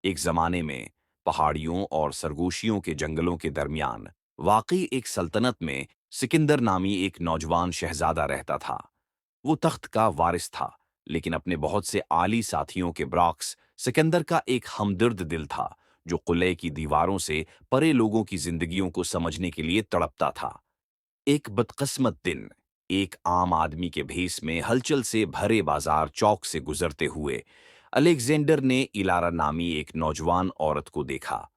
एक जमाने में पहाड़ियों और सरगोशियों के जंगलों के दरमियान वाकई एक सल्तनत में सिकंदर नामी एक नौजवान शहजादा रहता था। वो तख्त का वारिस था, लेकिन अपने बहुत से आली साथियों के ब्रॉक्स सिकंदर का एक हमदर्द दिल था, जो कुले की दीवारों से परे लोगों की जिंदगियों को समझने के लिए तड़पता था। एक बदकिस्मत दिन एक आम आदमी के भेस में हलचल से भरे बाजार चौक से गुजरते हुए अलेक्जेंडर ने इलारा नामी एक नौजवान औरत को देखा।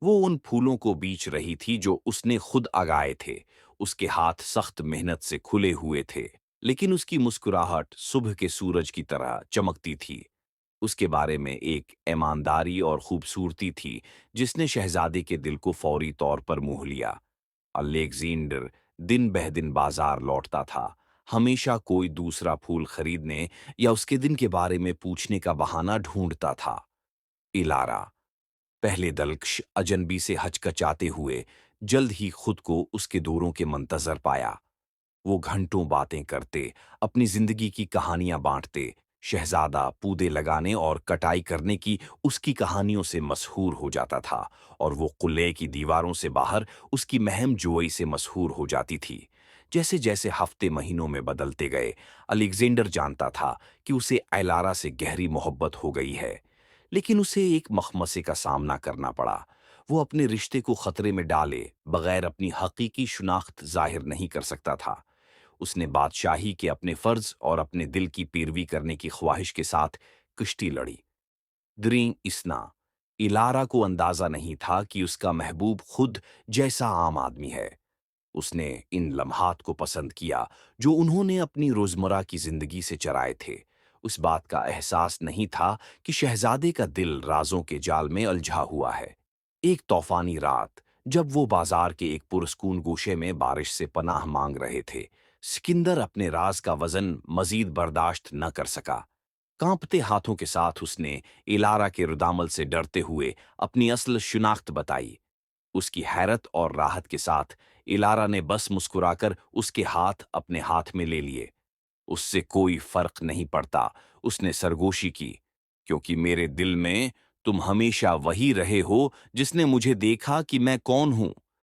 वो उन फूलों को बीच रही थी जो उसने खुद उगाए थे। उसके हाथ सख्त मेहनत से खुले हुए थे, लेकिन उसकी मुस्कुराहट सुबह के सूरज की तरह चमकती थी। उसके बारे में एक ईमानदारी और खूबसूरती थी जिसने शहजादे के दिल को फौरी तौर पर मोह लिया। अलेक्जेंडर दिन बह दिन बाजार लौटता था, हमेशा कोई दूसरा फूल खरीदने या उसके दिन के बारे में पूछने का बहाना ढूंढता था। इलारा पहले दलक्ष अजनबी से हचकचाते हुए जल्द ही खुद को उसके दोरों के मंतजर पाया। वो घंटों बातें करते, अपनी जिंदगी की कहानियां बांटते। शहजादा पूदे लगाने और कटाई करने की उसकी कहानियों से मशहूर हो जाता था, और वो कुल्ले की दीवारों से बाहर उसकी महम जोई से मशहूर हो जाती थी। जैसे जैसे हफ्ते महीनों में बदलते गए, अलेक्जेंडर जानता था कि उसे एलारा से गहरी मोहब्बत हो गई है। लेकिन उसे एक मखमसे का सामना करना पड़ा। वो अपने रिश्ते को खतरे में डाले बगैर अपनी हकीकी शुनाख्त जाहिर नहीं कर सकता था। उसने बादशाही के अपने फर्ज और अपने दिल की पैरवी करने की ख्वाहिश के साथ कुश्ती लड़ी। द्रीं इस्ना इलारा को अंदाजा नहीं था कि उसका महबूब खुद जैसा आम आदमी है। उसने इन लम्हात को पसंद किया जो उन्होंने अपनी रोजमर्रा की जिंदगी से चराए थे। उस बात का एहसास नहीं था कि शहजादे का दिल राजों के जाल में उलझा हुआ है। एक तूफानी रात, जब वो बाजार के एक पुरस्कून गोशे में बारिश से पनाह मांग रहे थे, सिकंदर अपने राज का वजन मजीद बर्दाश्त न कर सका। कांपते हाथों के साथ उसने इलारा के रुदामल से डरते हुए अपनी असल शिनाख्त बताई। उसकी हैरत और राहत के साथ इलारा ने बस मुस्कुराकर उसके हाथ अपने हाथ में ले लिए। उससे कोई फर्क नहीं पड़ता, उसने सरगोशी की, क्योंकि मेरे दिल में तुम हमेशा वही रहे हो जिसने मुझे देखा कि मैं कौन हूं।